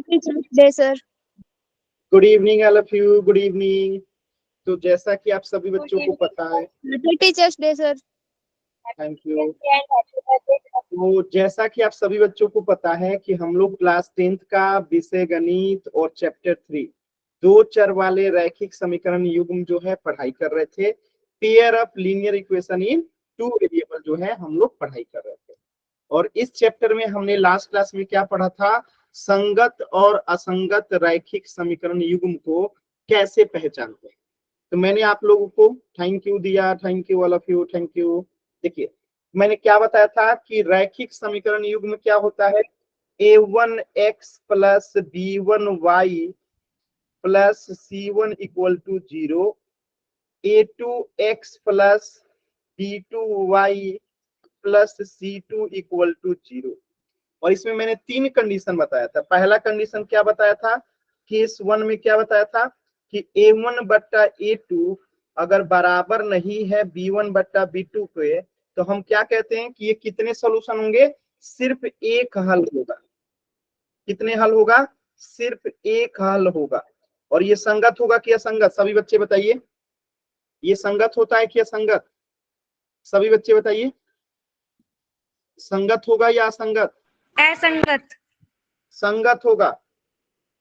Teachers day sir. Good evening all of you, good evening. तो जैसा कि आप सभी बच्चों को पता है, teachers day sir. Thank you. तो जैसा कि आप सभी बच्चों को पता है कि हम लोग क्लास 10th का विषय गणित और चैप्टर 3 दो चर वाले रैखिक समीकरण युग्म जो है पढ़ाई कर रहे थे। Pair of linear equation in two variable जो है हम लोग पढ़ाई कर रहे थे। और इस चैप्टर में हमने लास्ट क्लास में क्या पढ़ा था? संगत और असंगत रैखिक समीकरण युग्म को कैसे पहचानते हैं। तो मैंने आप लोगों को थैंक यू दिया, thank you all of you, thank you. देखिए मैंने क्या बताया था कि रैखिक समीकरण युग्म क्या होता है? a1x plus b1y plus c1 equal to 0, a2x plus b2y plus c2 equal to 0। और इसमें मैंने 3 कंडीशन बताया था। पहला कंडीशन क्या बताया था? केस 1 में क्या बताया था कि a1 बट्टा a2 अगर बराबर नहीं है b1 बट्टा b2 के, तो हम क्या कहते हैं कि ये कितने सोल्यूशन होंगे? सिर्फ एक हल होगा। कितने हल होगा? सिर्फ एक हल होगा। और ये संगत होगा कि असंगत? सभी बच्चे बताइए, ये संगत होता है कि असंगत? सभी बच्चे बताइए, संगत होगा या असंगत? असंगत। संगत होगा।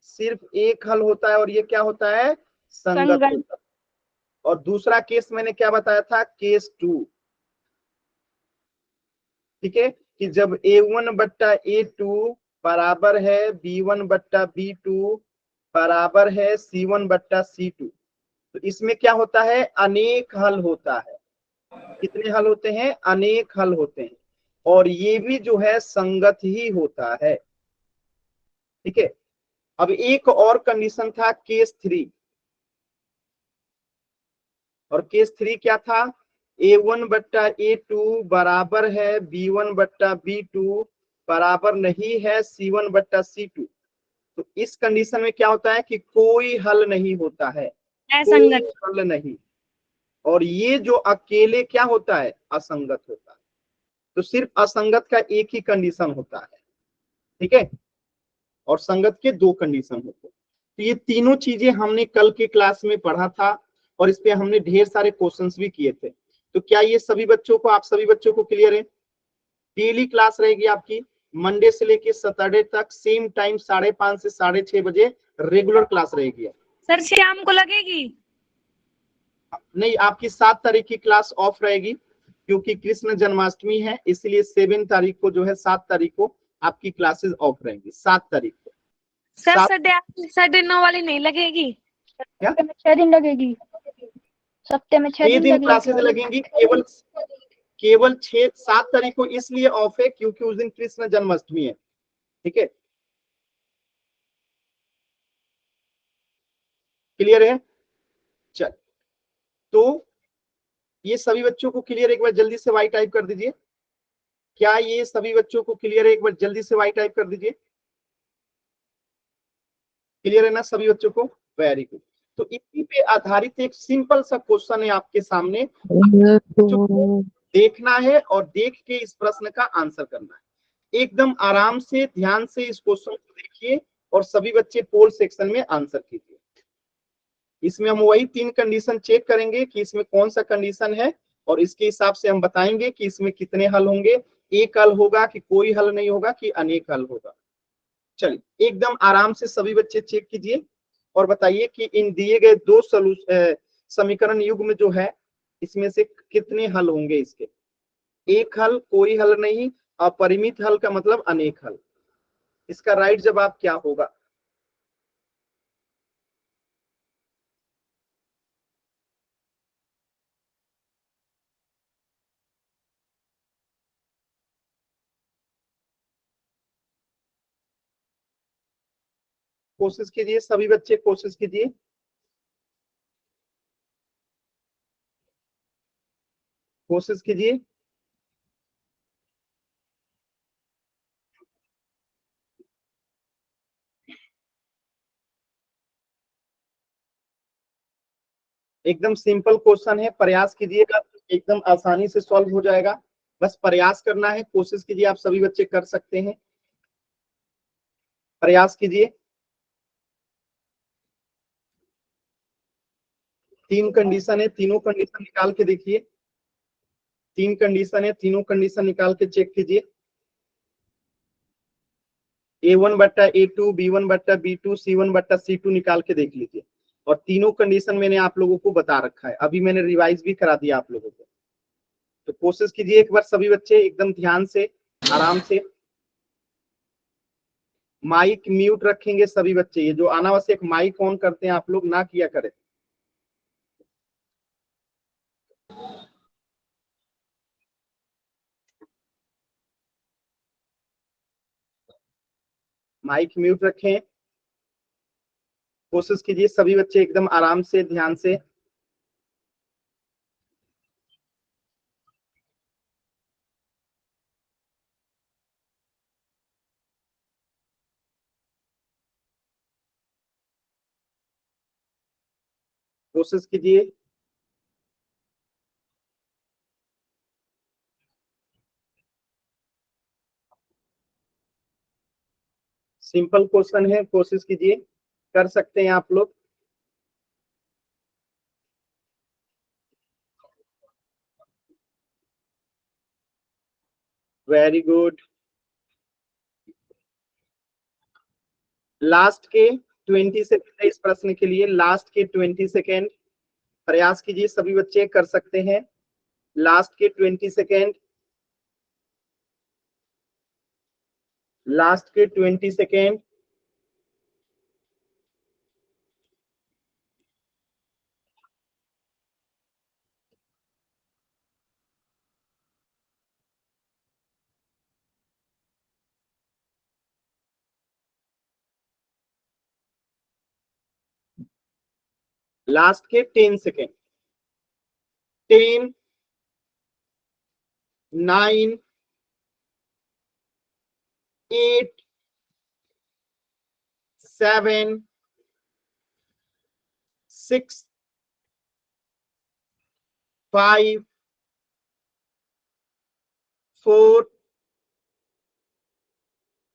सिर्फ एक हल होता है और ये क्या होता है? संगत होता है। और दूसरा केस मैंने क्या बताया था? केस 2, ठीक है, कि जब a1 बट्टा a2 बराबर है b1 बट्टा b2 बराबर है c1 बट्टा c2, तो इसमें क्या होता है? अनेक हल होता है। कितने हल होते हैं? अनेक हल होते हैं। और ये भी जो है संगत ही होता है। ठीक है। अब एक और कंडीशन था केस 3। और केस 3 क्या था? a1 बट्टा a2 बराबर है b1 बट्टा b2 बराबर नहीं है c1 बट्टा c2। तो इस कंडीशन में क्या होता है कि कोई हल नहीं होता है, कोई हल नहीं। और ये जो अकेले क्या होता है? असंगत होता है। तो सिर्फ असंगत का एक ही कंडीशन होता है, ठीक है, और संगत के 2 कंडीशन होते हैं। तो ये तीनों चीजें हमने कल के क्लास में पढ़ा था और इस पे हमने ढेर सारे क्वेश्चंस भी किए थे। तो क्या ये सभी बच्चों को, आप सभी बच्चों को क्लियर है? डेली क्लास रहेगी आपकी, मंडे से लेके सैटरडे तक सेम टाइम 5:30 से 6:30 बजे रेगुलर क्लास रहेगी। सर शाम को लगेगी? नहीं, आपकी 7 तारीख की क्लास ऑफ रहेगी क्योंकि कृष्ण जन्माष्टमी है, इसलिए 7 तारीख को जो है 7 तारीख को आपकी क्लासेस ऑफ रहेंगी। 7 तारीख को सर संडे 9 वाली नहीं लगेगी क्या? 6 दिन लगेगी। सप्ताह में 6 दिन क्लासेस लगेंगी। केवल 7 तारीख को इसलिए ऑफ है क्योंकि उस दिन कृष्ण जन्माष्टमी है। ठीक है, क्लियर है? चल, तो ये सभी बच्चों को क्लियर? एक बार जल्दी से वाई टाइप कर दीजिए। क्या ये सभी बच्चों को क्लियर है? एक बार जल्दी से वाई टाइप कर दीजिए। क्लियर है ना सभी बच्चों को? Very good. तो इसी पे आधारित एक सिंपल सा क्वेश्चन है आपके सामने, आपको देखना है और देख के इस प्रश्न का आंसर करना है। एकदम आराम से ध्यान से इस क्वेश्चन को देखिए और सभी बच्चे पोल सेक्शन में आंसर कीजिए। इसमें हम वही 3 कंडीशन चेक करेंगे कि इसमें कौन सा कंडीशन है और इसके हिसाब से हम बताएंगे कि इसमें कितने हल होंगे। एक हल होगा कि कोई हल नहीं होगा कि अनेक हल होगा। चलिए एकदम आराम से सभी बच्चे चेक कीजिए और बताइए कि इन दिए गए 2 समीकरण युग्म जो है इसमें से कितने हल होंगे इसके। एक हल, कोई हल नहीं, अपरिमित हल का मतलब अनेक हल। इसका राइट जवाब क्या होगा? कोशिश कीजिए सभी बच्चे, कोशिश कीजिए। कोशिश कीजिए। एकदम सिंपल क्वेश्चन है, प्रयास कीजिएगा एकदम आसानी से सॉल्व हो जाएगा। बस प्रयास करना है, कोशिश कीजिए, आप सभी बच्चे कर सकते हैं। प्रयास कीजिए। तीन कंडीशन है, तीनों कंडीशन निकाल के देखिए। तीन कंडीशन है, तीनों कंडीशन निकाल के चेक कीजिए। A1/A2, B1/B2, C1/C2 निकाल के देख लीजिए। और तीनों कंडीशन मैंने आप लोगों को बता रखा है, अभी मैंने रिवाइज भी करा दिया आप लोगों को। तो कोशिश कीजिए एक बार सभी बच्चे एकदम ध्यान से, आराम से। माइक म्यूट रखेंगे सभी बच्चे, ये जो अनावश्यक माइक ऑन करते हैं आप लोग ना किया करें। माइक म्यूट रखें। कोशिश कीजिए सभी बच्चे एकदम आराम से, ध्यान से। कोशिश कीजिए। सिंपल क्वेश्चन है, कोशिश कीजिए, कर सकते हैं आप लोग। Very good. लास्ट के 20 सेकेंड है इस प्रश्न के लिए, लास्ट के 20 सेकेंड प्रयास कीजिए, सभी बच्चे कर सकते हैं। लास्ट के 20 सेकेंड, लास्ट के 20 सेकेंड। लास्ट के 10 सेकेंड। 10, 9, 8, 7, 6, 5, 4,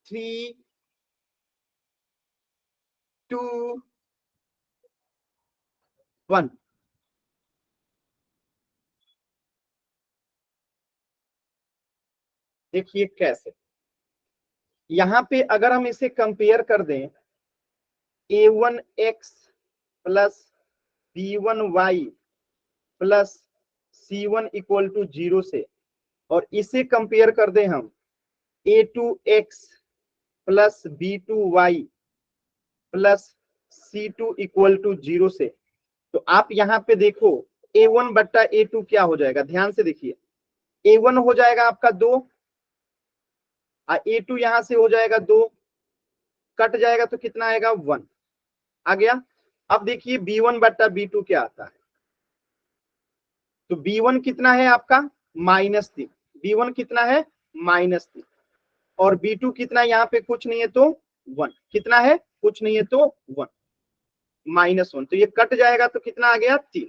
3, 2, 1। देखिए कैसे, यहां पे अगर हम इसे कंपेयर कर दें A1x plus B1y plus C1 equal to 0 से, और इसे कंपेयर कर दें हम A2x plus B2y plus C2 equal to 0 से, तो आप यहाँ पे देखो A1/A2 क्या हो जाएगा, ध्यान से देखिए। A1 हो जाएगा आपका 2, A2 यहां से हो जाएगा 2, कट जाएगा तो कितना आएगा 1 आ गया। अब देखिए B1/B2 क्या आता है, तो B1 कितना है आपका -3, B1 कितना है -3, और B2 कितना, यहाँ पे कुछ नहीं है तो 1, कितना है कुछ नहीं है तो 1, -1, तो ये कट जाएगा तो कितना आ गया 3।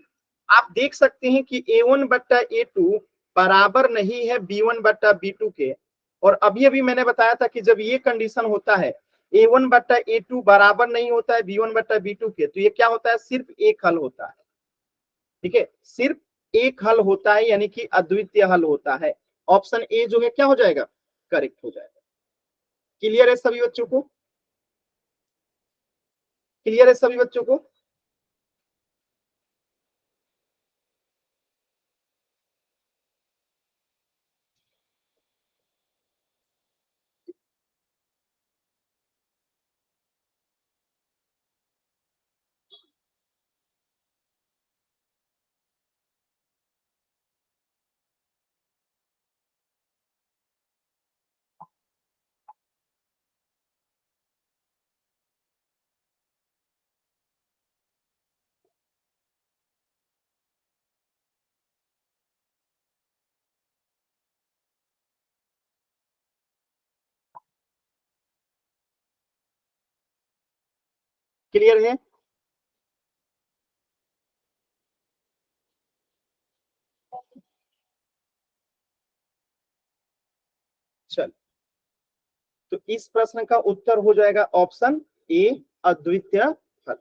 आप देख सकते हैं कि A1/A2 बराबर नहीं है B1/B2 के, और अभी अभी मैंने बताया था कि जब ये कंडीशन होता है A1/A2 बराबर नहीं होता है B1/B2 के, तो ये क्या होता है, सिर्फ एक हल होता है। ठीक है, सिर्फ एक हल होता है, यानी कि अद्वितीय हल होता है। ऑप्शन ए जो है क्या हो जाएगा, करेक्ट हो जाएगा। क्लियर है सभी बच्चों को, क्लियर है सभी बच्चों को। क्लियर है, चल, तो इस प्रश्न का उत्तर हो जाएगा ऑप्शन ए, अद्वितीय हल।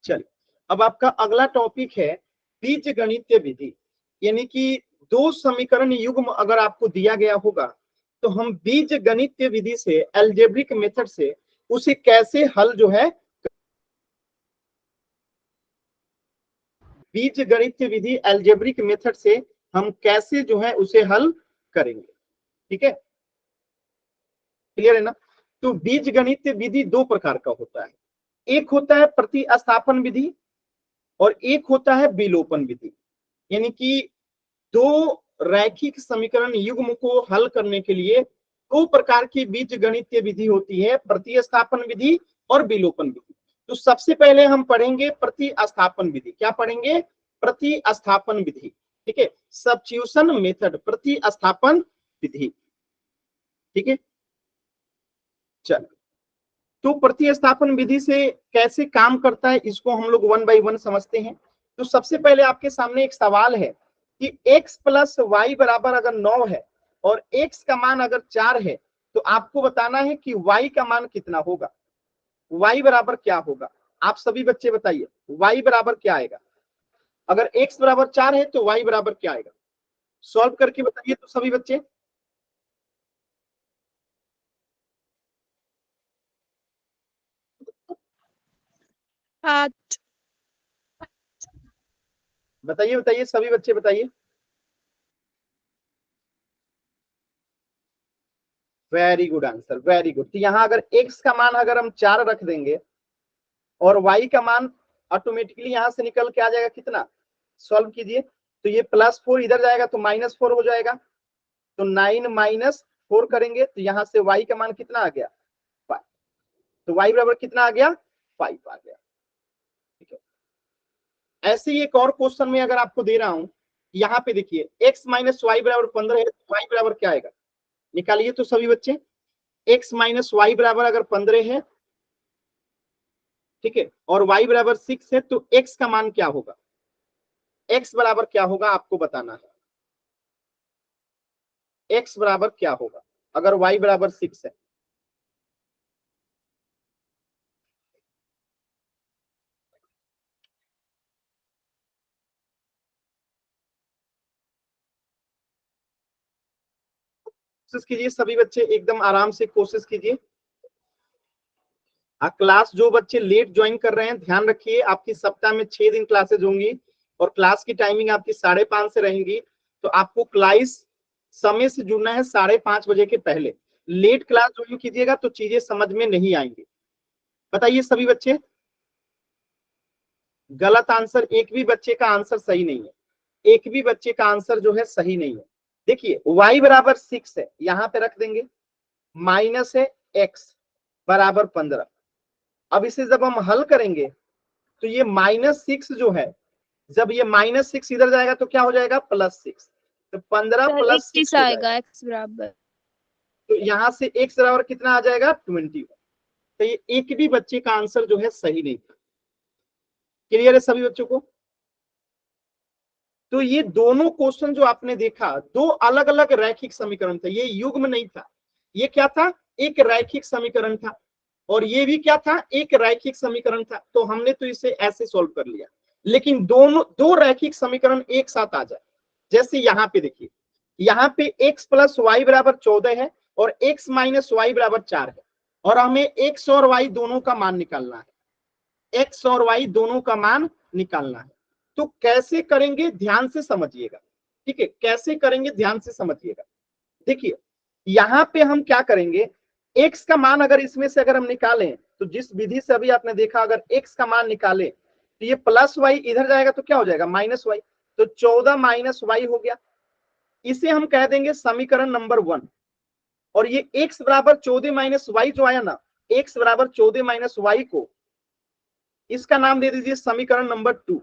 चलिए अब आपका अगला टॉपिक है बीजगणितीय विधि, यानी कि दो समीकरण युग्म अगर आपको दिया गया होगा तो हम बीजगणितीय विधि से, अलजेब्रिक मेथड से उसे कैसे हल जो है, बीजगणितीय विधि अलजेब्रिक मेथड से हम कैसे जो है उसे हल करेंगे। ठीक है, क्लियर है ना। तो बीजगणितीय विधि दो प्रकार का होता है, एक होता है प्रतिस्थापन विधि और एक होता है विलोपन विधि। यानी कि दो रैखिक समीकरण युग्म को हल करने के लिए दो प्रकार की बीजगणितीय विधि होती है, प्रतिस्थापन विधि और विलोपन विधि। तो सबसे पहले हम पढ़ेंगे प्रतिस्थापन विधि। क्या पढ़ेंगे? प्रतिस्थापन विधि। ठीक है, सब्स्टिट्यूशन मेथड, प्रतिस्थापन विधि। ठीक है, चलो तो प्रतिस्थापन विधि से कैसे काम करता है इसको हम लोग वन बाय वन समझते हैं। तो सबसे पहले आपके सामने एक सवाल है कि x प्लस वाई बराबर अगर 9 है और x का मान अगर 4 है तो आपको बताना है कि y का मान कितना होगा, y बराबर क्या होगा। आप सभी बच्चे बताइए y बराबर क्या आएगा। अगर x बराबर 4 है तो y बराबर क्या आएगा, सॉल्व करके बताइए तो सभी बच्चे। बताइए बताइए सभी बच्चे बताइए। Very good answer, very good. तो यहाँ अगर x का मान अगर हम 4 रख देंगे और y का मान ऑटोमेटिकली यहां से निकल के आ जाएगा कितना, सॉल्व कीजिए तो ये +4 इधर जाएगा तो -4 हो जाएगा। तो 9 - 4 करेंगे तो यहां से y का मान कितना आ गया, 5। तो y बराबर कितना आ गया, 5 आ गया। ठीक है, ऐसे ही एक और क्वेश्चन में अगर आपको दे रहा हूं, यहाँ पे देखिए x - y बराबर 15 है तो y बराबर क्या आएगा, निकालिए तो सभी बच्चे। x - y बराबर अगर 15 है, ठीक है, और y बराबर 6 है तो x का मान क्या होगा, x बराबर क्या होगा आपको बताना है। x बराबर क्या होगा अगर y बराबर 6 है। कोशिश कीजिए सभी बच्चे, एकदम आराम से कोशिश कीजिए। क्लास जो बच्चे लेट ज्वाइन कर रहे हैं ध्यान रखिए, आपकी सप्ताह में 6 दिन क्लासेज होंगी और क्लास की टाइमिंग आपकी 5:30 से रहेंगी। तो आपको क्लास समय से जुड़ना है 5:30 बजे के पहले। लेट क्लास ज्वाइन कीजिएगा तो चीजें समझ में नहीं आएंगी। बताइए सभी बच्चे। गलत आंसर, एक भी बच्चे का आंसर सही नहीं है, एक भी बच्चे का आंसर जो है सही नहीं है। देखिए y बराबर 6 है, यहां पे रख देंगे, माइनस है x बराबर 15। अब इसे जब हम हल करेंगे तो ये -6 जो है, जब ये -6 इधर जाएगा तो क्या हो जाएगा, +6। तो 15 + 6 हो जाएगा। x बराबर, तो यहां से x बराबर कितना आ जाएगा, 21। तो ये एक भी बच्चे का आंसर जो है सही नहीं था। क्लियर है सभी बच्चों को। तो ये दोनों क्वेश्चन जो आपने देखा, दो अलग अलग रैखिक समीकरण थे, ये युग्म नहीं था। ये क्या था, एक रैखिक समीकरण था, और ये भी क्या था, एक रैखिक समीकरण था। तो हमने तो इसे ऐसे सॉल्व कर लिया। लेकिन दोनों दो रैखिक समीकरण एक साथ आ जाए, जैसे यहाँ पे देखिए, यहाँ पे x + y बराबर 14 है और x - y बराबर 4 है, और हमें x और y दोनों का मान निकालना है, x और y दोनों का मान निकालना है। तो कैसे करेंगे ध्यान से समझिएगा। ठीक है, कैसे करेंगे ध्यान से समझिएगा। देखिए यहां पे हम क्या करेंगे, x का मान अगर इसमें से अगर हम निकालें तो जिस विधि से अभी आपने देखा, अगर x का मान निकालें तो ये +y इधर जाएगा तो क्या हो जाएगा, -y। तो 14 - y हो गया। इसे हम कह देंगे समीकरण नंबर 1। और ये x बराबर 14 - y जो आया ना, x बराबर 14 - y को इसका नाम दे दीजिए समीकरण नंबर 2।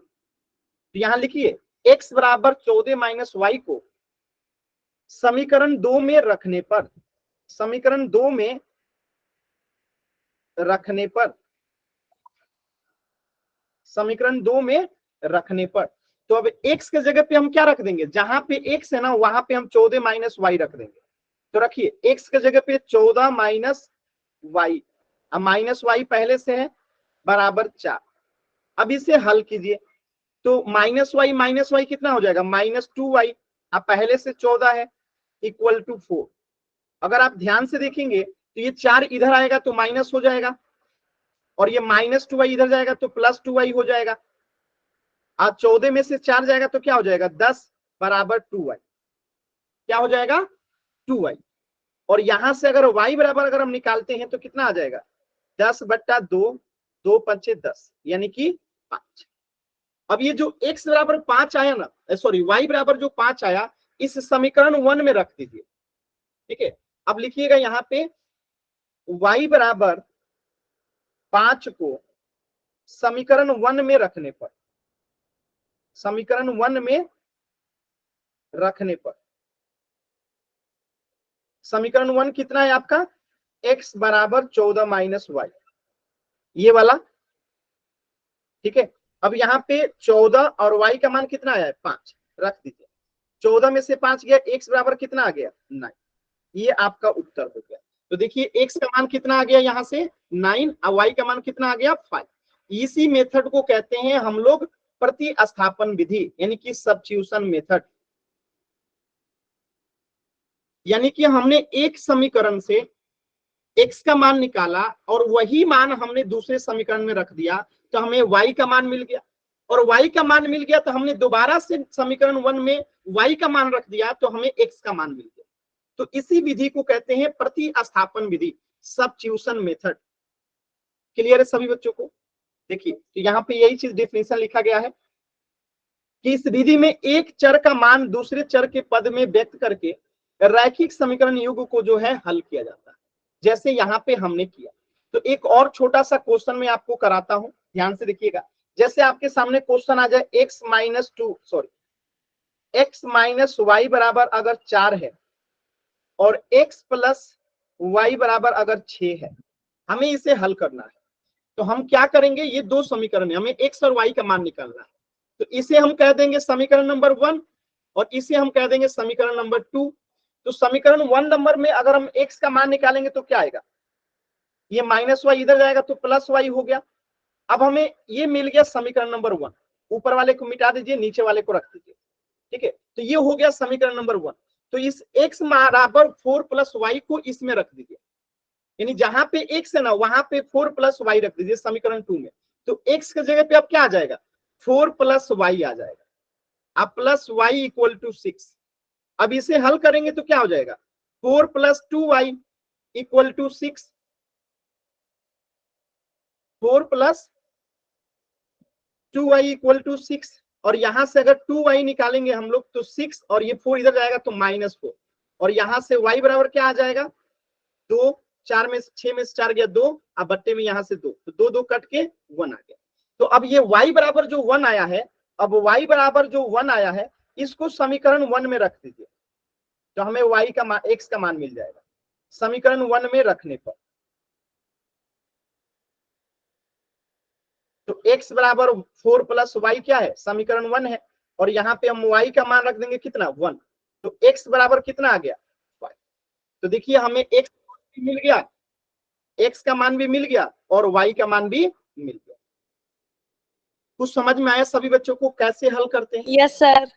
तो यहां लिखिए x बराबर 14 - y को समीकरण 2 में रखने पर, समीकरण 2 में रखने पर, समीकरण 2 में रखने पर, तो अब x के जगह पे हम क्या रख देंगे, जहां पे x है ना वहां पे हम 14 - y रख देंगे। तो रखिए x के जगह पे 14 - y, अब -y पहले से है, बराबर 4। अब इसे हल कीजिए तो माइनस वाई कितना हो जाएगा, -2y। अब पहले से 14 है इक्वल टू 4। अगर आप ध्यान से देखेंगे तो ये 4 इधर आएगा तो माइनस हो जाएगा, और ये -2y इधर जाएगा तो +2y हो जाएगा। आज 14 में से 4 जाएगा तो क्या हो जाएगा, 10 बराबर 2y। क्या हो जाएगा, 2y। और यहां से अगर y बराबर अगर हम निकालते हैं तो कितना आ जाएगा, 10/2, 2 पंचे 10 यानी कि 5। अब ये जो x बराबर 5 आया ना, सॉरी y बराबर जो 5 आया, इस समीकरण 1 में रख दीजिए। ठीक है, अब लिखिएगा यहाँ पे y बराबर 5 को समीकरण 1 में रखने पर, समीकरण 1 में रखने पर समीकरण 1 कितना है आपका, x बराबर 14 माइनस वाई, ये वाला। ठीक है, अब यहाँ पे 14 और y का मान कितना आया है, 5 रख दीजिए। 14 में से 5 गया, x बराबर कितना आ गया, 9। ये आपका उत्तर हो गया। तो देखिए x का मान कितना आ गया यहाँ से 9, और y का मान कितना आ गया 5। इसी मेथड को कहते हैं हम लोग प्रतिस्थापन विधि, यानी कि सब्स्टिट्यूशन मेथड। यानी कि हमने एक समीकरण से x का मान निकाला और वही मान हमने दूसरे समीकरण में रख दिया तो हमें y का मान मिल गया, और y का मान मिल गया तो हमने दोबारा से समीकरण 1 में y का मान रख दिया तो हमें x का मान मिल गया। तो इसी विधि को कहते हैं प्रतिस्थापन विधि, सब्स्टिट्यूशन मेथड। क्लियर है सभी बच्चों को। देखिए तो यहाँ पे यही चीज डेफिनेशन लिखा गया है कि इस विधि में एक चर का मान दूसरे चर के पद में व्यक्त करके रैखिक समीकरण युग को जो है हल किया जाता है, जैसे यहाँ पे हमने किया। तो एक और छोटा सा क्वेश्चन मैं आपको कराता हूं, ध्यान से देखिएगा। जैसे आपके सामने क्वेश्चन आ जाए x माइनस वाई बराबर अगर 4 है और x प्लस वाई बराबर अगर 6 है, हमें इसे हल करना है। तो हम क्या करेंगे, ये दो समीकरण है, हमें x और y का मान निकालना है। तो इसे हम कह देंगे समीकरण नंबर 1 और इसे हम कह देंगे समीकरण नंबर 2। तो समीकरण 1 नंबर में अगर हम x का मान निकालेंगे तो क्या आएगा, ये -y इधर जाएगा तो +y हो गया। अब हमें ये मिल गया समीकरण नंबर 1, ऊपर वाले को मिटा दीजिए, नीचे वाले को रख दीजिए। ठीक है, तो ये हो गया समीकरण नंबर 1। तो इस x बराबर 4 + y को इसमें रख दीजिए, यानी जहां पे x है ना वहां पे 4 + y रख दीजिए समीकरण 2 में। तो x की जगह पे अब क्या आ जाएगा, 4 + y आ जाएगा। अब +y = 6। अब इसे हल करेंगे तो क्या हो जाएगा, 4 + 2y = 6। 4 + 2y = 6, और यहां से अगर 2y निकालेंगे हम लोग तो 6, और ये 4 इधर जाएगा तो -4, और यहां से y बराबर क्या आ जाएगा, 2, 4 में 6 में से 4 गया 2, अब बट्टे में यहां से 2, तो 2 2 कट के 1 आ गया। तो अब ये y बराबर जो 1 आया है, अब y बराबर जो 1 आया है इसको समीकरण 1 में रख दीजिए, तो हमें y का मान, x का मान मिल जाएगा समीकरण 1 में रखने पर। तो x बराबर 4 + y क्या है, समीकरण 1 है, और यहाँ पे हम y का मान रख देंगे कितना, 1। तो x बराबर कितना आ गया, 5। तो देखिए हमें x मिल गया, x का मान भी मिल गया और y का मान भी मिल गया। कुछ समझ में आया सभी बच्चों को कैसे हल करते हैं। Yes sir.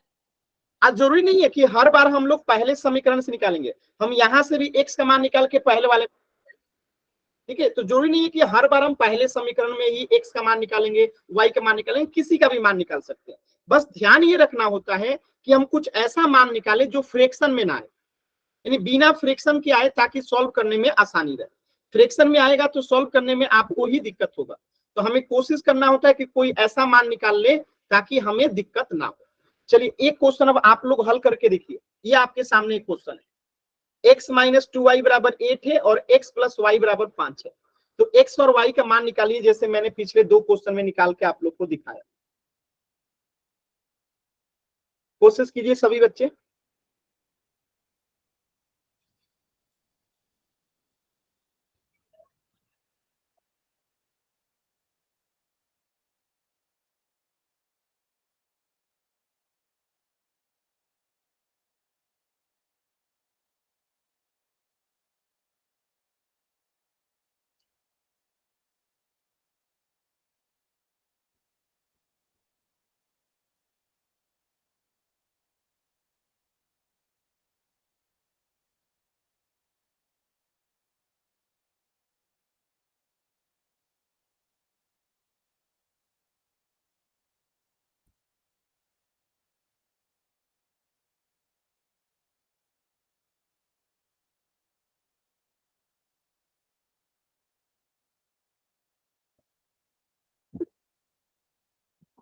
आज जरूरी नहीं है कि हर बार हम लोग पहले समीकरण से निकालेंगे, हम यहां से भी x का मान निकाल के पहले वाले। ठीक है, तो जरूरी नहीं है कि हर बार हम पहले समीकरण में ही x का मान निकालेंगे, y का मान निकालेंगे, किसी का भी मान निकाल सकते हैं। बस ध्यान ये रखना होता है कि हम कुछ ऐसा मान निकालें जो फ्रैक्शन में ना आए, यानी बिना फ्रैक्शन के आए, ताकि सॉल्व करने में आसानी रहे। फ्रैक्शन में आएगा तो सॉल्व करने में आपको ही दिक्कत होगा। तो हमें कोशिश करना होता है कि कोई ऐसा मान निकाल ले ताकि हमें दिक्कत ना हो। चलिए एक क्वेश्चन अब आप लोग हल करके देखिए। ये आपके सामने एक क्वेश्चन है, x - 2y = 8 है और x + y = 5 है। तो x और y का मान निकालिए, जैसे मैंने पिछले दो क्वेश्चन में निकाल के आप लोग को दिखाया। कोशिश कीजिए सभी बच्चे।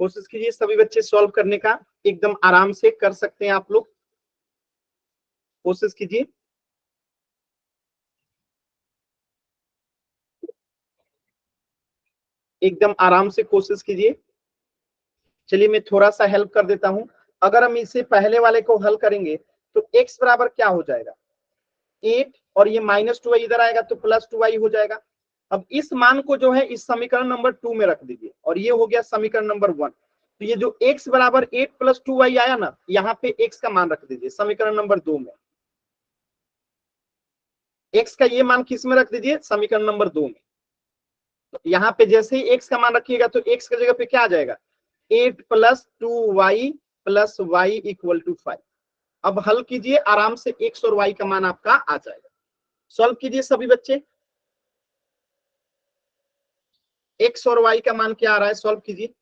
कोशिश कीजिए सभी बच्चे सॉल्व करने का, एकदम आराम से कर सकते हैं आप लोग, कोशिश कीजिए। एकदम आराम से कोशिश कीजिए। चलिए मैं थोड़ा सा हेल्प कर देता हूं। अगर हम इसे पहले वाले को हल करेंगे तो x बराबर क्या हो जाएगा 8, और ये -2 इधर आएगा तो +2y हो जाएगा। अब इस मान को जो है इस समीकरण नंबर 2 में रख दीजिए, और ये हो गया समीकरण नंबर 1। तो ये जो x बराबर 8 + 2y आया ना, यहाँ पे x का मान रख दीजिए समीकरण नंबर 2 में। x का ये मान किस में रख दीजिए, समीकरण नंबर 2 में। तो यहाँ पे जैसे ही x का मान रखिएगा तो x की जगह पे क्या आ जाएगा 8 + 2y + y = 5। अब हल कीजिए आराम से, x और y का मान आपका आ जाएगा। सॉल्व कीजिए सभी बच्चे, x और y का मान क्या आ रहा है, सॉल्व कीजिए।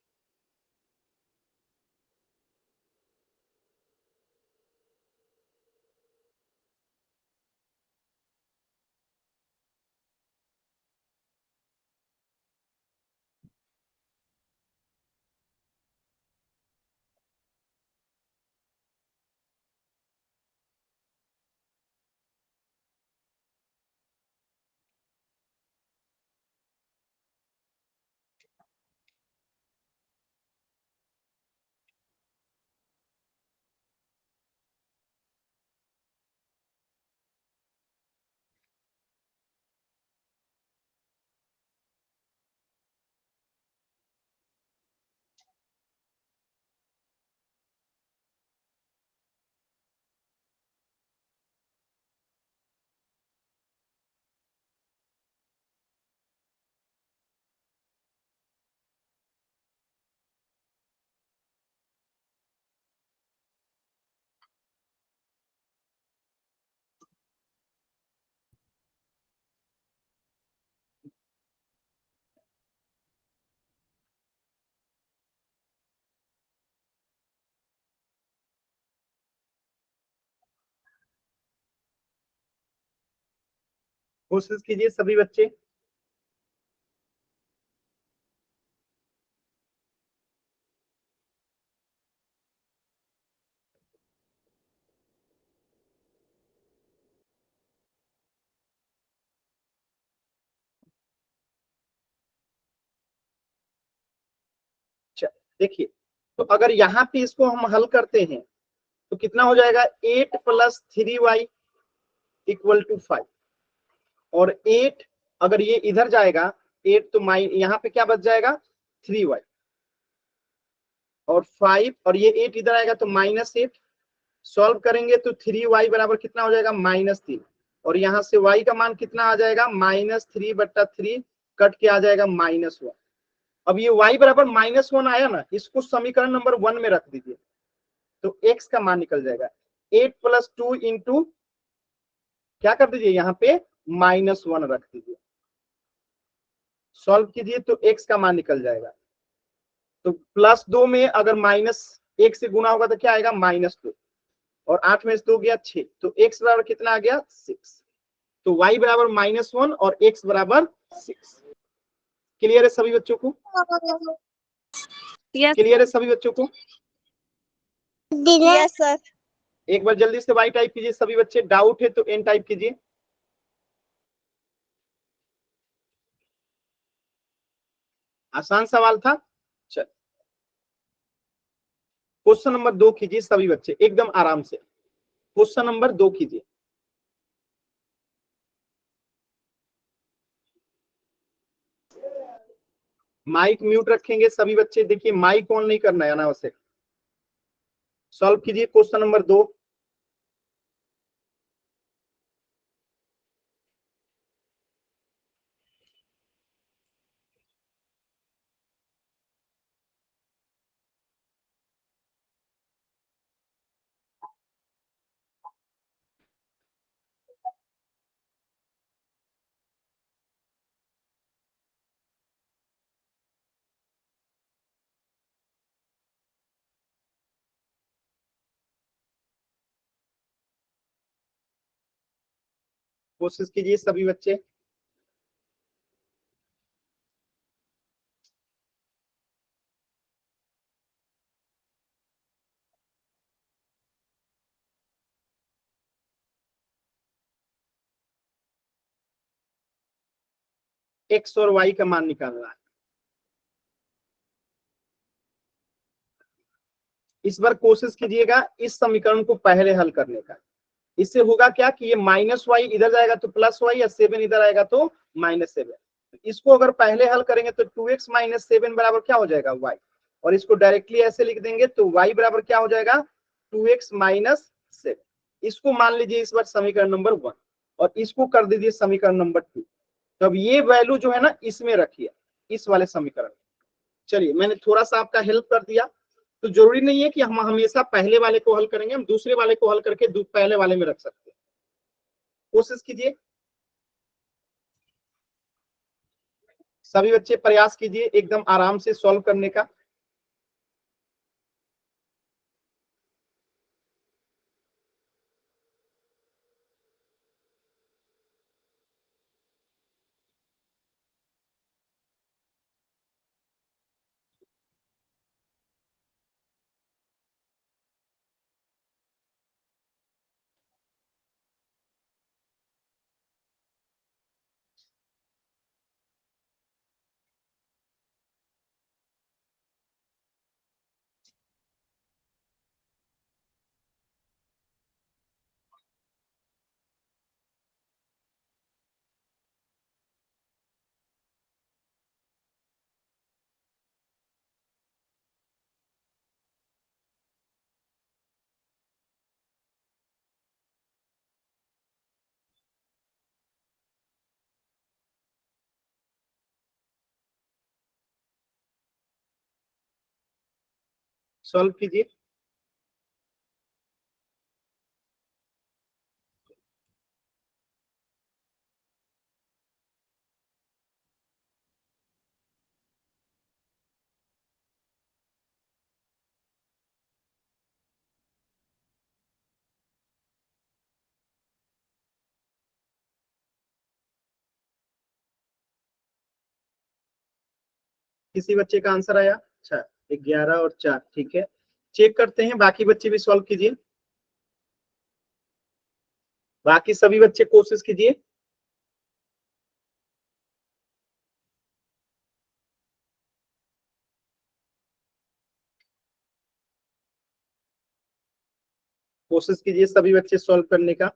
कोशिश कीजिए सभी बच्चे। देखिए, तो अगर यहाँ पे इसको हम हल करते हैं तो कितना हो जाएगा 8 + 3y = 5, और 8 अगर ये इधर जाएगा 8 तो यहाँ पे क्या बच जाएगा 3y, और 5 और ये 8 इधर आएगा तो -8। सॉल्व करेंगे तो 3y बराबर कितना हो जाएगा -3, और यहाँ से y का मान कितना आ जाएगा -3/3 कट के आ जाएगा -1। अब ये y बराबर -1 आया ना, इसको समीकरण नंबर 1 में रख दीजिए तो x का मान निकल जाएगा 8 + 2 इंटू क्या कर दीजिए यहाँ पे -1 रख दीजिए। सॉल्व कीजिए तो x का मान निकल जाएगा। तो +2 में अगर -1 से गुना होगा तो क्या आएगा -2, और 8 में से 2 गया 6, तो x बराबर कितना आ गया 6। तो y बराबर -1 और x बराबर 6। क्लियर है सभी बच्चों को? यस क्लियर है सभी बच्चों को? Yes sir. एक बार जल्दी से y टाइप कीजिए सभी बच्चे, डाउट है तो n टाइप कीजिए। आसान सवाल था। चल क्वेश्चन नंबर 2 कीजिए सभी बच्चे, एकदम आराम से क्वेश्चन नंबर 2 कीजिए। माइक म्यूट रखेंगे सभी बच्चे, देखिए माइक ऑन नहीं करना है अनावश्यक। सॉल्व कीजिए क्वेश्चन नंबर 2। कोशिश कीजिए सभी बच्चे। x और y का मान निकालना है। इस बार कोशिश कीजिएगा इस समीकरण को पहले हल करने का। इससे होगा क्या कि ये -y इधर जाएगा तो +y, या 7 इधर आएगा तो -7। इसको अगर पहले हल करेंगे तो 2x - 7 बराबर क्या हो जाएगा y, और इसको डायरेक्टली ऐसे लिख देंगे तो y बराबर क्या हो जाएगा 2x - 7। इसको मान लीजिए इस बार समीकरण नंबर 1 और इसको कर दीजिए समीकरण नंबर 2। तो अब ये वैल्यू जो है ना इसमें रखिए, इस वाले समीकरण। चलिए मैंने थोड़ा सा आपका हेल्प कर दिया। तो जरूरी नहीं है कि हम हमेशा पहले वाले को हल करेंगे, हम दूसरे वाले को हल करके पहले वाले में रख सकते हैं। कोशिश कीजिए, सभी बच्चे प्रयास कीजिए एकदम आराम से सॉल्व करने का। सॉल्व कीजिए। किसी बच्चे का आंसर आया? अच्छा, 11 और 4, ठीक है। चेक करते हैं, बाकी बच्चे भी सॉल्व कीजिए। बाकी सभी बच्चे कोशिश कीजिए। कोशिश कीजिए सभी बच्चे सॉल्व करने का।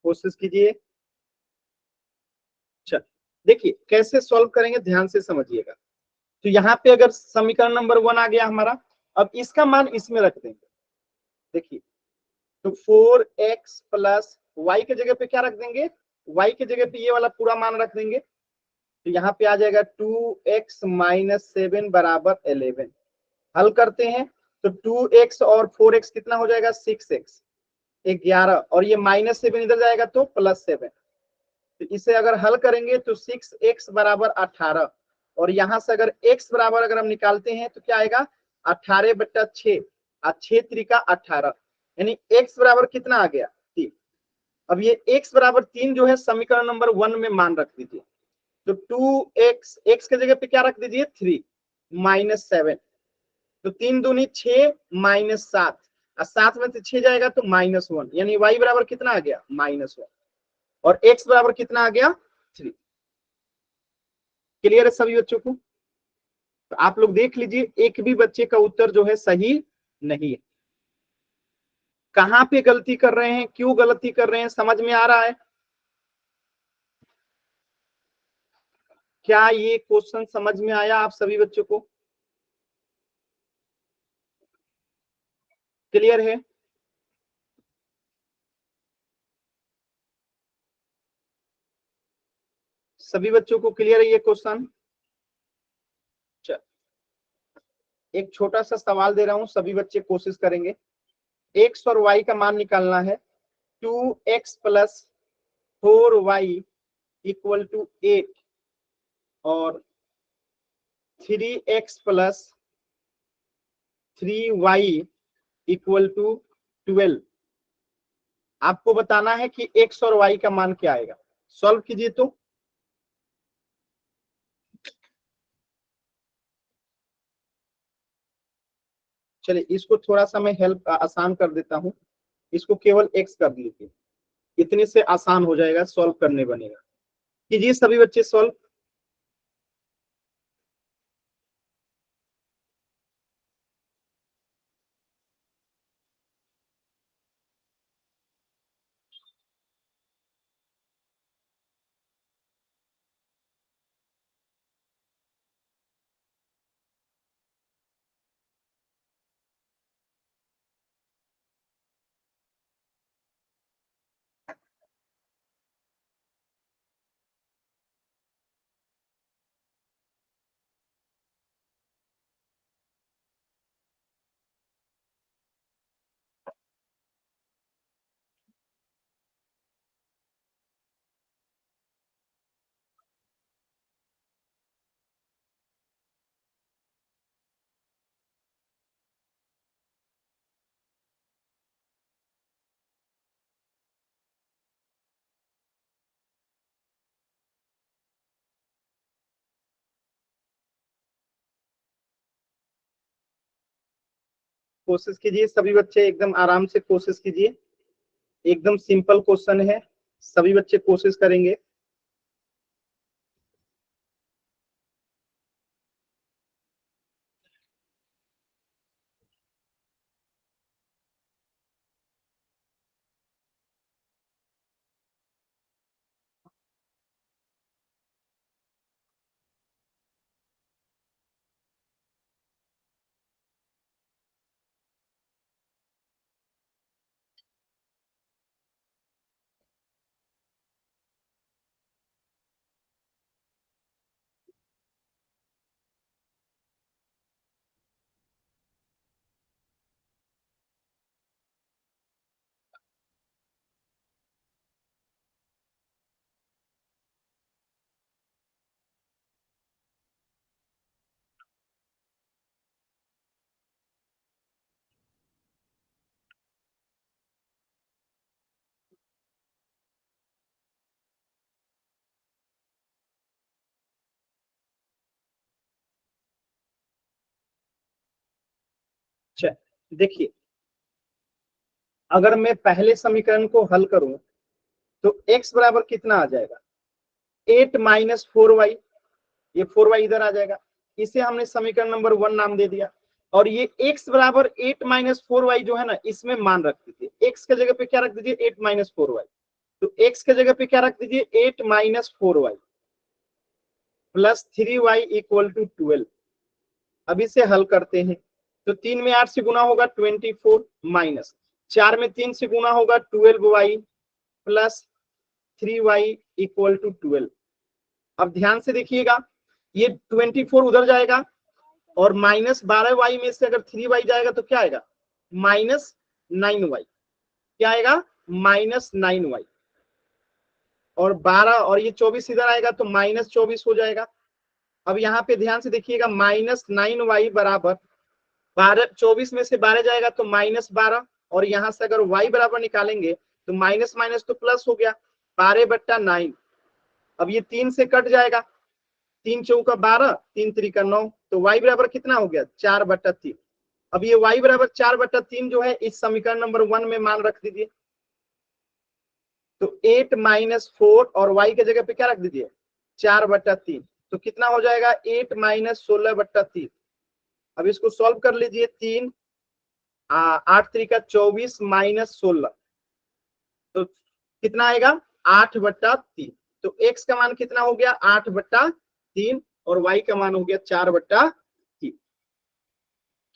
कोशिश कीजिए। अच्छा, देखिए कैसे सॉल्व करेंगे, ध्यान से समझिएगा। तो यहाँ पे अगर समीकरण नंबर 1 आ गया हमारा, अब इसका मान इसमें रख देंगे। देखिए, तो 4x प्लस y के जगह पे क्या रख देंगे, y के जगह पे ये वाला पूरा मान रख देंगे। तो यहाँ पे आ जाएगा 2x - 7 बराबर 11। हल करते हैं तो 2x और 4x कितना हो जाएगा 6x, 11, और ये -7 इधर जाएगा तो +7। तो इसे अगर हल करेंगे तो 6x बराबर 18, और यहां से अगर x बराबर अगर हम निकालते हैं तो क्या आएगा 18/6, 6 त्रिका 18, यानी x बराबर कितना आ गया 3। अब ये x बराबर 3 जो है समीकरण नंबर 1 में मान रख दीजिए। तो 2x, x के जगह पे क्या रख दीजिए 3 -7, तो 3 दूनी 6 -7, और 7 में से 6 जाएगा तो -1, यानी y बराबर कितना आ गया -1, और x बराबर कितना आ गया 3। क्लियर है सभी बच्चों को? तो आप लोग देख लीजिए, एक भी बच्चे का उत्तर जो है सही नहीं है। कहां पे गलती कर रहे हैं, क्यों गलती कर रहे हैं, समझ में आ रहा है? क्या ये क्वेश्चन समझ में आया आप सभी बच्चों को? क्लियर है? सभी बच्चों को क्लियर है ये क्वेश्चन? एक छोटा सा सवाल दे रहा हूं, सभी बच्चे कोशिश करेंगे। x और y का मान निकालना है। 2x plus 4y equal to 8 और 3x plus 3y equal to 12। आपको बताना है कि x और y का मान क्या आएगा। सॉल्व कीजिए। तो चलिए इसको थोड़ा सा मैं हेल्प आसान कर देता हूं। इसको केवल x कर लीजिए, इतने से आसान हो जाएगा, सॉल्व करने बनेगा। कीजिए सभी बच्चे सॉल्व। कोशिश कीजिए सभी बच्चे, एकदम आराम से कोशिश कीजिए। एकदम सिंपल क्वेश्चन है, सभी बच्चे कोशिश करेंगे। देखिए, अगर मैं पहले समीकरण को हल करूं तो x बराबर कितना आ जाएगा, 8 माइनस 4y। ये 4y इधर आ जाएगा, इसे हमने समीकरण नंबर 1 नाम दे दिया। और ये x बराबर 8 माइनस 4y जो है ना, इसमें मान रख दीजिए। x के जगह पे क्या रख दीजिए, 8 माइनस 4y। तो x के जगह पे क्या रख दीजिए, 8 minus 4y plus 3y equal to 12। अब इसे हल करते हैं तो 3 में 8 से गुना होगा 24 माइनस 4 में 3 से गुना होगा 12y plus 3y equal to 12। अब ध्यान से देखिएगा, ये 24 उधर जाएगा और माइनस 12y में से अगर 3y जाएगा तो क्या आएगा, माइनस 9y। क्या आएगा, माइनस 9y। और 12 और ये 24 इधर आएगा तो माइनस 24 हो जाएगा। अब यहाँ पे ध्यान से देखिएगा, माइनस 9y बराबर 12, 24 में से 12 जाएगा तो माइनस 12। और यहाँ से अगर y बराबर निकालेंगे तो माइनस माइनस तो प्लस हो गया, 12/9। अब ये 3 से कट जाएगा, 3 चौका 12, 3 त्रिका 9, तो y बराबर कितना हो गया, 4/3। अब ये y बराबर 4/3 जो है इस समीकरण नंबर 1 में मान रख दीजिए। तो 8 माइनस 4 और y के जगह पे क्या रख दीजिए, 4/3। तो कितना हो जाएगा, 8 माइनस 16/3। अब इसको सॉल्व कर लीजिए। 3 8 त्रिका 24 माइनस 16, तो कितना आएगा, 8/3। तो x का मान कितना हो गया, 8/3 और y का मान हो गया 4/3।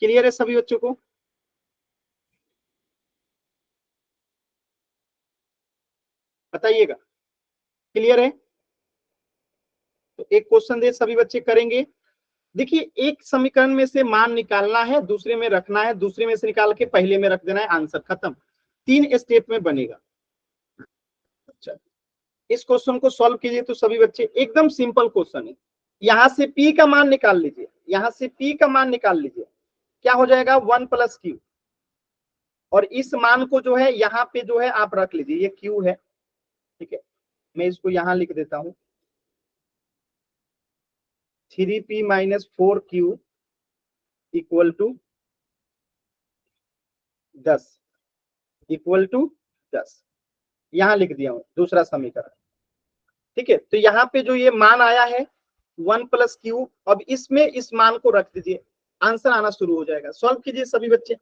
क्लियर है सभी बच्चों को, बताइएगा क्लियर है। तो एक क्वेश्चन दे, सभी बच्चे करेंगे। देखिए, एक समीकरण में से मान निकालना है, दूसरे में रखना है, दूसरे में से निकाल के पहले में रख देना है, आंसर खत्म। 3 स्टेप में बनेगा। अच्छा, इस क्वेश्चन को सॉल्व कीजिए तो सभी बच्चे, एकदम सिंपल क्वेश्चन है। यहां से P का मान निकाल लीजिए, यहां से P का मान निकाल लीजिए, क्या हो जाएगा 1 प्लस क्यू, और इस मान को जो है यहाँ पे जो है आप रख लीजिए, ये क्यू है, ठीक है। मैं इसको यहां लिख देता हूं, 3P minus 4Q equal to 10, equal to 10, यहां लिख दिया हूं दूसरा समीकरण, ठीक है। तो यहाँ पे जो ये मान आया है 1 प्लस क्यू, अब इसमें इस मान को रख दीजिए, आंसर आना शुरू हो जाएगा। सॉल्व कीजिए सभी बच्चे।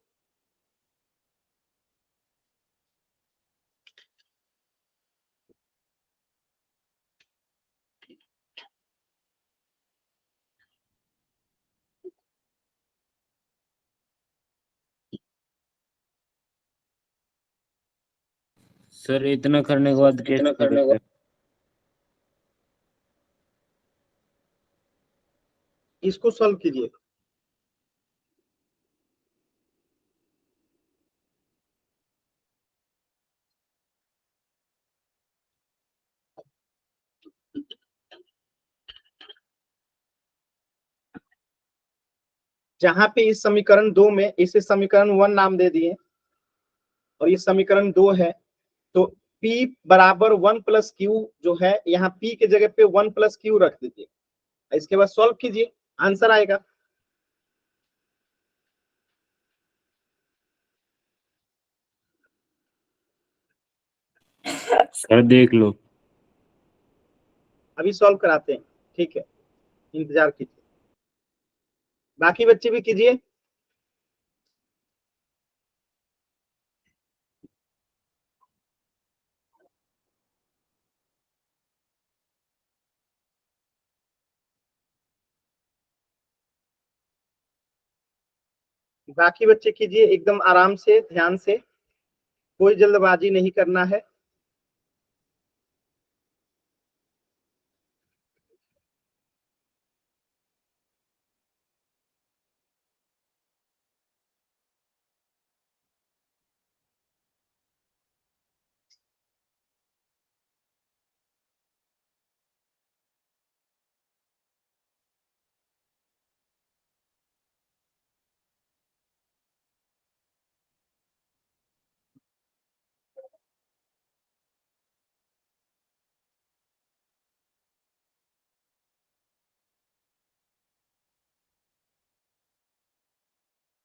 सर इतना करने के बाद कैसे करेंगे? इसको सॉल्व कीजिए। जहां पे इस समीकरण 2 में इसे समीकरण 1 नाम दे दिए और ये समीकरण 2 है, तो P बराबर 1 प्लस क्यू जो है, यहाँ P के जगह पे 1 प्लस क्यू रख दीजिए, इसके बाद सॉल्व कीजिए, आंसर आएगा। सर देख लो। अभी सॉल्व कराते हैं, ठीक है, इंतजार कीजिए, बाकी बच्चे भी कीजिए। बाकी बच्चे कीजिए एकदम आराम से, ध्यान से, कोई जल्दबाजी नहीं करना है।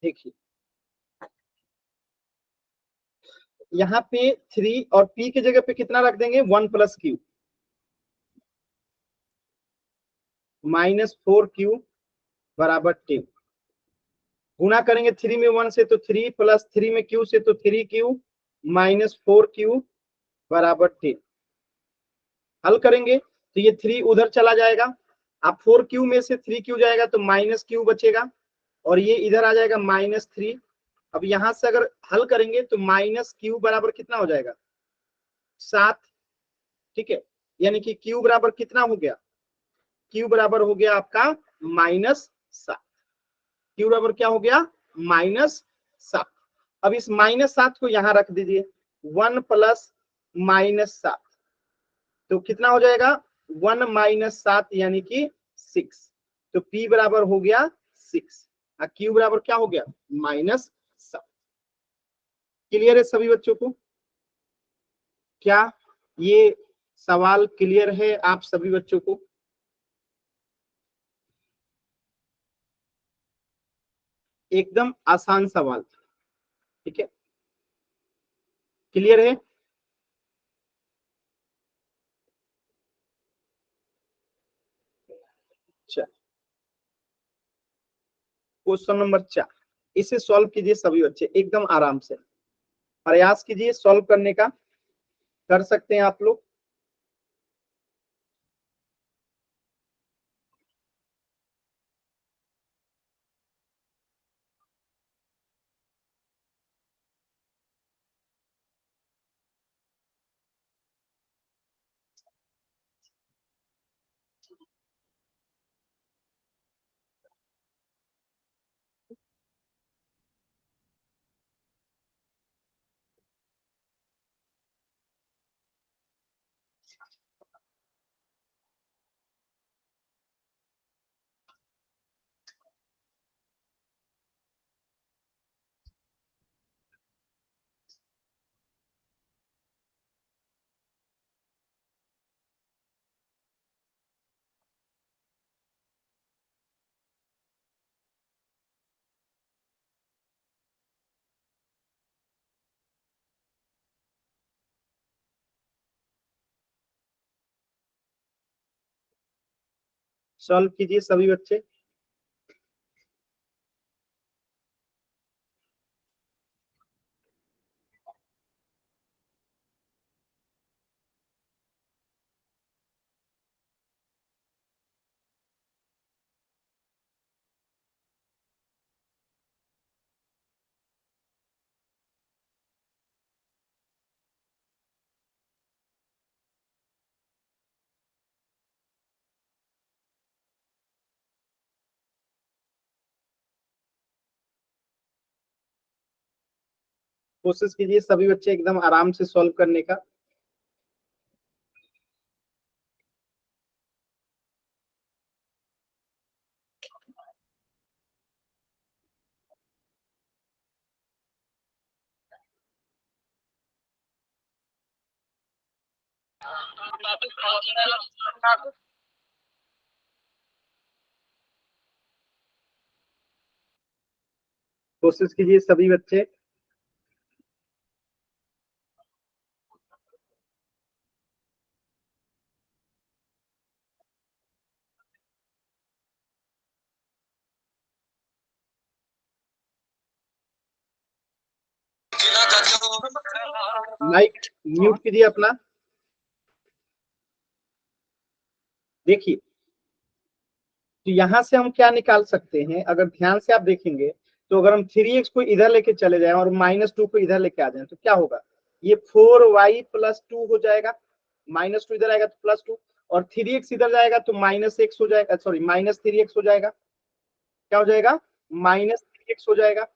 देखिए यहाँ पे 3 और P की जगह पे कितना रख देंगे, 1 प्लस क्यू, माइनस 4Q बराबर 10, गुणा करेंगे 3 में 1 से तो 3 प्लस 3 में Q से तो 3Q माइनस 4Q बराबर 10, हल करेंगे तो ये 3 उधर चला जाएगा, अब 4Q में से 3Q जाएगा तो माइनस Q बचेगा, और ये इधर आ जाएगा -3। अब यहां से अगर हल करेंगे तो माइनस Q बराबर कितना हो जाएगा, 7, ठीक है। यानी कि Q बराबर कितना हो गया, Q बराबर हो गया आपका -7, Q बराबर क्या हो गया, -7। अब इस -7 को यहां रख दीजिए, 1 प्लस -7, तो कितना हो जाएगा 1 माइनस 7 यानी कि 6, तो P बराबर हो गया 6 और Q बराबर क्या हो गया -7। क्लियर है सभी बच्चों को? क्या ये सवाल क्लियर है आप सभी बच्चों को? एकदम आसान सवाल, ठीक है, क्लियर है? अच्छा, क्वेश्चन नंबर 4, इसे सॉल्व कीजिए सभी बच्चे एकदम आराम से, प्रयास कीजिए सॉल्व करने का, कर सकते हैं आप लोग। सॉल्व कीजिए सभी बच्चे। कोशिश कीजिए सभी बच्चे एकदम आराम से सॉल्व करने का। कोशिश कीजिए सभी बच्चे। माइक म्यूट कीजिए अपना। देखिए, तो यहां से हम क्या निकाल सकते हैं, अगर ध्यान से आप देखेंगे तो अगर हम 3x को इधर लेके चले जाएं और -2 को इधर लेके आ जाएं तो क्या होगा, ये 4y + 2 हो जाएगा। -2 इधर आएगा तो +2, और 3x इधर जाएगा तो -x हो जाएगा, सॉरी -3x हो जाएगा। क्या हो जाएगा, -3x हो जाएगा।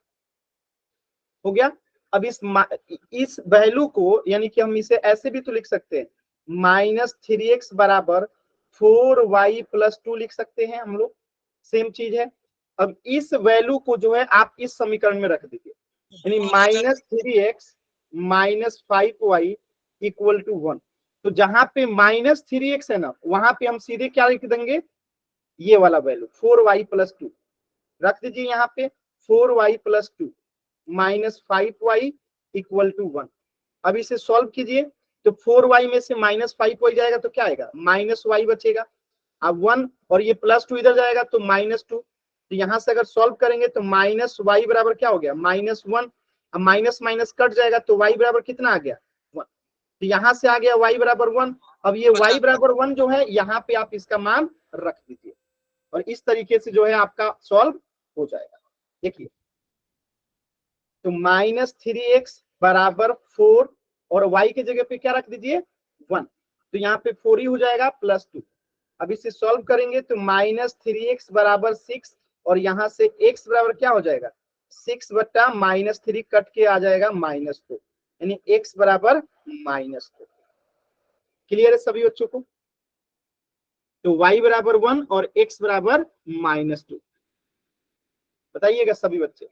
हो गया। अब इस वैल्यू को, यानी कि हम इसे ऐसे भी तो लिख सकते हैं, -3x = 4y + 2 लिख सकते हैं हम लोग, सेम चीज है। अब इस वैल्यू को जो है आप इस समीकरण में रख दीजिए, यानी -3x - 5y = 1। तो जहां पे -3x है ना, वहां पे हम सीधे क्या लिख देंगे, ये वाला वैल्यू 4y + 2 रख दीजिए यहाँ पे। 4y + 2 - 5y = 1। अब इसे सॉल्व कीजिए तो 4y में से -5y जाएगा तो क्या आएगा, -y बचेगा। अब 1 और ये +2 इधर जाएगा तो -2। तो यहां से अगर सॉल्व करेंगे तो -y बराबर क्या हो गया, -1। अब माइनस माइनस कट जाएगा तो y बराबर कितना आ गया, 1। तो यहां से आ गया y बराबर 1। अब ये y बराबर 1 जो है, यहाँ पे आप इसका मान रख दीजिए और इस तरीके से जो है आपका सॉल्व हो जाएगा। देखिए, तो -3x = 4 और y की जगह पे क्या रख दीजिए, 1। तो यहाँ पे 4 ही हो जाएगा +2। अब इसे सॉल्व करेंगे तो -3x = 6 और यहाँ से x बराबर क्या हो जाएगा, 6 बटा -3 कट के आ जाएगा -2, यानी x बराबर -2। क्लियर है सभी बच्चों को। तो y बराबर 1 और x बराबर -2। बताइएगा सभी बच्चे।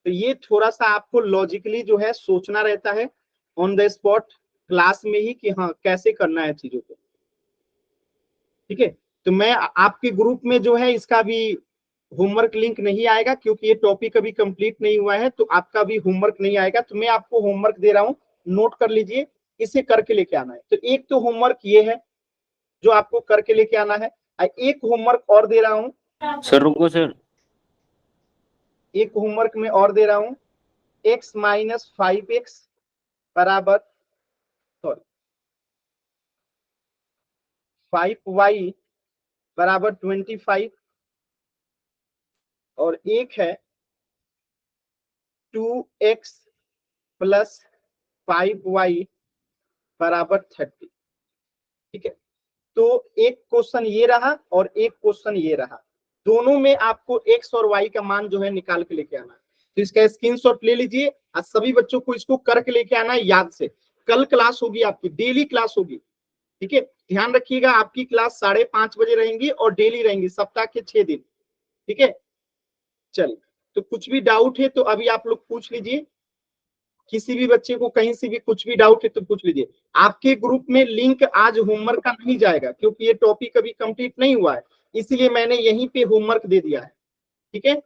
तो ये थोड़ा सा आपको लॉजिकली जो है सोचना रहता है ऑन द स्पॉट क्लास में ही, कि हाँ कैसे करना है चीजों को। ठीक है, तो मैं आपके ग्रुप में जो है इसका भी होमवर्क लिंक नहीं आएगा, क्योंकि ये टॉपिक अभी कंप्लीट नहीं हुआ है, तो आपका भी होमवर्क नहीं आएगा। तो मैं आपको होमवर्क दे रहा हूँ, नोट कर लीजिए, इसे करके लेके आना है। तो एक तो होमवर्क ये है जो आपको करके लेके आना है। एक होमवर्क और दे रहा हूँ सर रुको सर, एक होमवर्क में और दे रहा हूँ, x - 5x बराबर, सॉरी 5y = 25, और एक है 2x + 5y = 30। ठीक है, तो एक क्वेश्चन ये रहा और एक क्वेश्चन ये रहा, दोनों में आपको x और y का मान जो है निकाल के लेके आना है। तो इसका स्क्रीनशॉट ले लीजिए और सभी बच्चों को इसको करके लेके आना है याद से। कल क्लास होगी आपकी, डेली क्लास होगी। ठीक है, ध्यान रखिएगा, आपकी क्लास 5:30 बजे रहेंगी और डेली रहेंगी, सप्ताह के 6 दिन। ठीक है, चलिए, तो कुछ भी डाउट है तो अभी आप लोग पूछ लीजिए। किसी भी बच्चे को कहीं से भी कुछ भी डाउट है तो पूछ लीजिए। आपके ग्रुप में लिंक आज होमवर्क का नहीं जाएगा, क्योंकि ये टॉपिक अभी कंप्लीट नहीं हुआ है, इसीलिए मैंने यहीं पे होमवर्क दे दिया है। ठीक है,